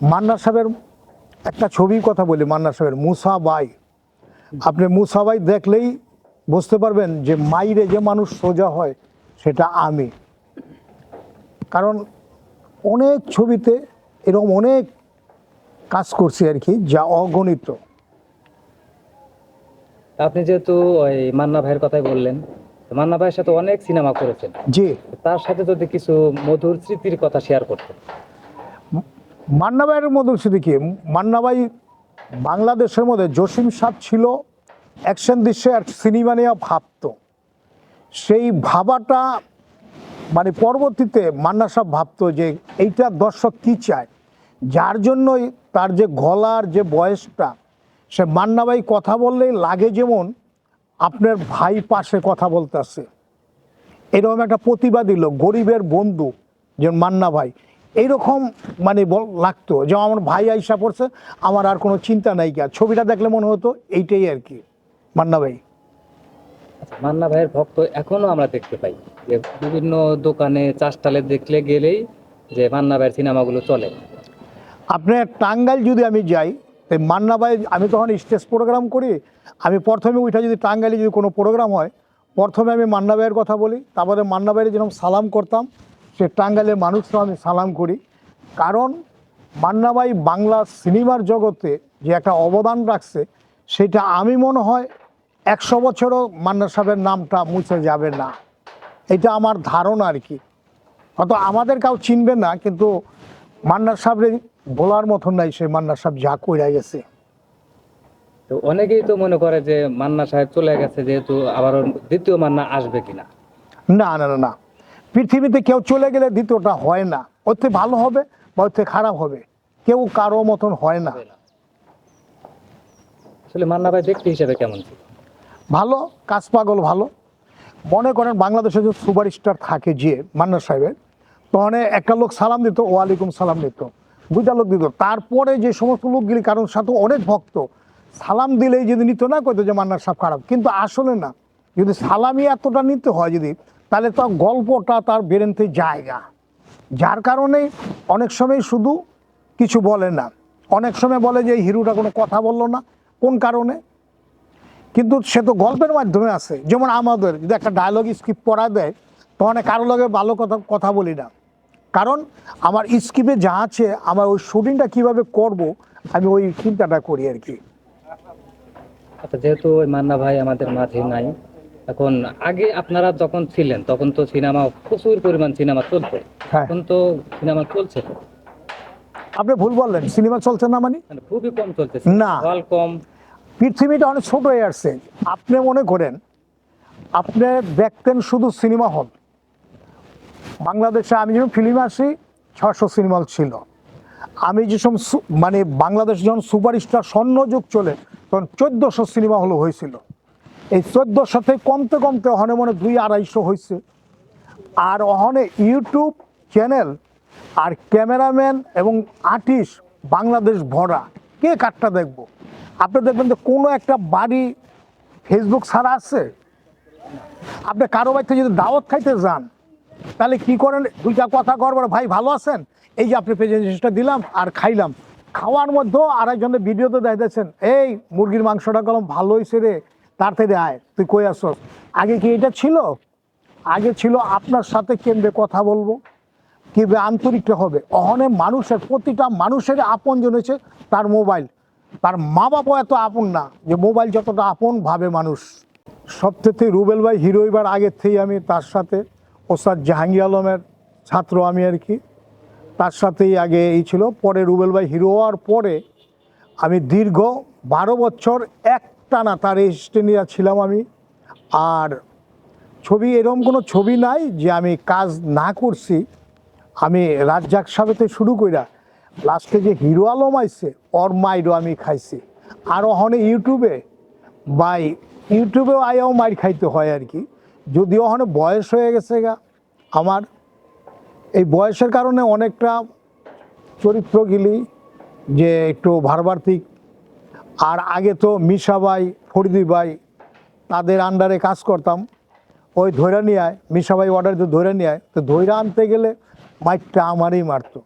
মান্না সাহেবের একটা ছবির কথা বলি, মান্না সাহেবের মুসা ভাই। আপনি মুসা ভাই দেখলেই বুঝতে পারবেন যে মাইরে যে মানুষ সোজা হয় সেটা আমি। কারণ অনেক ছবিতে এরকম অনেক কাজ করছি আর কি, যা অগণিত। আপনি যেহেতু ওই মান্না ভাইয়ের কথাই বললেন, মান্না ভাইয়ের সাথে অনেক সিনেমা করেছেন, জি, তার সাথে যদি কিছু মধুর স্মৃতির কথা শেয়ার করতেন। মান্না ভাইয়ের মধ্যে শুধু কি, মান্না ভাই বাংলাদেশের মধ্যে জসিম সাহেব ছিল অ্যাকশন দৃশ্যে আর সিনেমা নিয়ে ভাবতো। সেই ভাবাটা মানে পরবর্তীতে মান্না সাহেব ভাবতো যে এইটা দর্শক কী চায়, যার জন্যই তার যে গলার যে বয়সটা, সে মান্না ভাই কথা বললেই লাগে যেমন আপনার ভাই পাশে কথা বলতেছে, এরকম একটা প্রতিবাদী লোক, গরিবের বন্ধু, যেমন মান্না ভাই এইরকম মানে লাগতো যে আমার ভাই আইসা পড়ছে, আমার আর কোনো চিন্তা নাই। কি ছবিটা দেখলে মনে হতো এইটাই আর কি মান্না ভাই। মান্না ভাইয়ের ভক্ত এখনো আমরা দেখতে পাই, যে বিভিন্ন দোকানে চাষটালে দেখলে গেলেই যে মান্না ভাইয়ের সিনেমাগুলো চলে। আপনার টাঙ্গাইল যদি আমি যাই, তাই মান্না ভাই, আমি তখন স্টেজ প্রোগ্রাম করি, আমি প্রথমে উঠে যদি টাঙ্গাইলে যদি কোনো প্রোগ্রাম হয়, প্রথমে আমি মান্না ভাইয়ের কথা বলি, তারপরে মান্না ভাইয়ের যেরকম সালাম করতাম সে টাঙ্গাইলের মানুষরাও আমি সালাম করি। কারণ মান্না ভাই বাংলা সিনেমার জগতে যে একটা অবদান রাখছে, সেটা আমি মনে হয় 100 বছরও মান্না সাহেবের নামটা মুছে যাবে না, এটা আমার ধারণা আর কি। হয়তো আমাদের কাউ চিনবে না, কিন্তু মান্না সাহেবের বলার মতন নাই, সে মান্না সাহেব যা কইরা গেছে। তো অনেকেই তো মনে করে যে মান্না সাহেব চলে গেছে, যেহেতু আবার দ্বিতীয় মান্না আসবে কিনা। না না না না, পৃথিবীতে কেউ চলে গেলে দ্বিতীয়টা হয় না, ওর থেকে ভালো হবে বা ওর থেকে খারাপ হবে, কেউ কারো মতন হয় না। আসলে মান্না ভাই ব্যক্তি হিসেবে কেমন ছিল? ভালো, কাজ পাগল ভালো। মনে করেন বাংলাদেশে যে সুপারস্টার থাকে যে মান্না সাহেবের, তখন একটা লোক সালাম দিত, ওয়ালাইকুম সালাম দিত, দুইটা লোক দিত, তারপরে যে সমস্ত লোকগুলি কারোর সাথে অনেক ভক্ত, সালাম দিলেই যদি নিত না, কইতো যে মান্না সাহেব খারাপ, কিন্তু আসলে না। যদি সালামি এতটা নিতে হয় যদি, তাহলে তো গল্পটা তার বেরেনতে জায়গা, যার কারণে অনেক সময় শুধু কিছু বলে না, অনেক সময় বলে যে এই হিরোটা কোনো কথা বললো না, কোন কারণে, কিন্তু সে তো গল্পের মাধ্যমে আছে। যেমন আমাদের যদি একটা ডায়লগ স্ক্রিপ্ট পড়া দেয়, তখন কারো লগে ভালো কথা বলি না, কারণ আমার স্ক্রিপ্টে যা আছে, আমার ওই শুটিংটা কিভাবে করব, আমি ওই চিন্তাটা করি আর কি। আচ্ছা, যেহেতু ওই মান্না ভাই আমাদের মাঝে নাই এখন, আগে আপনারা যখন ছিলেন তখন তো সিনেমা, প্রচুর পরিমাণ সিনেমা চলতো, হ্যাঁ, এখন তো সিনেমা চলছে না। আপনি ভুল বললেন, সিনেমা চলছে না মানে মানে খুবই কম চলছে, না, হল কম। পৃথিবীটা অনেক ছোট হয়ে আসছে। আপনি মনে করেন, আপনি দেখতেন শুধু সিনেমা হল, বাংলাদেশে আমি যখন ফিল্ম আসি 600 সিনেমা হল ছিল। আমি যে সময় মানে বাংলাদেশ যখন সুপারস্টার স্বর্ণযুগ চলে, তখন 1400 সিনেমা হল হয়েছিল। এই 1400 থেকে কমতে কমতে অহনে মনে 200-250 হয়েছে। আর অহনে ইউটিউব চ্যানেল আর ক্যামেরাম্যান এবং আর্টিস্ট বাংলাদেশ ভরা, কে কাটটা দেখবো। আপনি দেখবেন যে কোনো একটা বাড়ি ফেসবুক ছাড়া আছে। আপনি কারো বাড়িতে যদি দাওয়াত খাইতে যান, তাহলে কি করেন, দুইটা কথা করবার, ভাই ভালো আছেন, এই যে আপনি প্রেজেন্টেশনটা দিলাম আর খাইলাম, খাওয়ার মধ্যেও আরেকজনের ভিডিওতে দেখাচ্ছেন, এই মুরগির মাংসটা কলম ভালো হয়েছে রে, তার থেকে আয়, তুই কই আসছ। আগে কি এটা ছিল? আগে ছিল আপনার সাথে কেন্দ্রে কথা বলবো, কীভাবে আন্তরিকটা হবে। অহনে মানুষের, প্রতিটা মানুষের আপন জন হয়েছে তার মোবাইল, তার মা বাবাও এত আপন না যে মোবাইল যতটা আপন ভাবে মানুষ। সবথেকে রুবেল ভাই হিরো হইবার আগের থেকেই আমি তার সাথে, ওস্তাদ জাহাঙ্গীর আলমের ছাত্র আমি আর কি, তার সাথেই আগে এই ছিল। পরে রুবেল ভাই হিরো হওয়ার পরে আমি দীর্ঘ 12 বছর একটানা তার স্টেনিয়া ছিলাম আমি। আর ছবি, এরকম কোনো ছবি নাই যে আমি কাজ না করছি। আমি রাজ্জাক সাহেবতে শুরু কইরা লাস্টে যে হিরো আলম আইছে, ওর মাইরও আমি খাইছি। আর ওখানে ইউটিউবে বাই, ইউটিউবেও আয়াও মাইর খাইতে হয় আর কি, যদিও ওখানে বয়স হয়ে গেছে গা আমার। এই বয়সের কারণে অনেকটা চরিত্রগুলি যে একটু ভারবার্তিক। আর আগে তো মিশা ভাই, ফরিদি ভাই, তাদের আন্ডারে কাজ করতাম, ওই ধৈরা নিয়ে আয়, মিশা ভাই অর্ডার দিয়ে ধৈরা নিয়ে আয়, তো ধৈরা আনতে গেলে মাইকটা আমারই মারতো।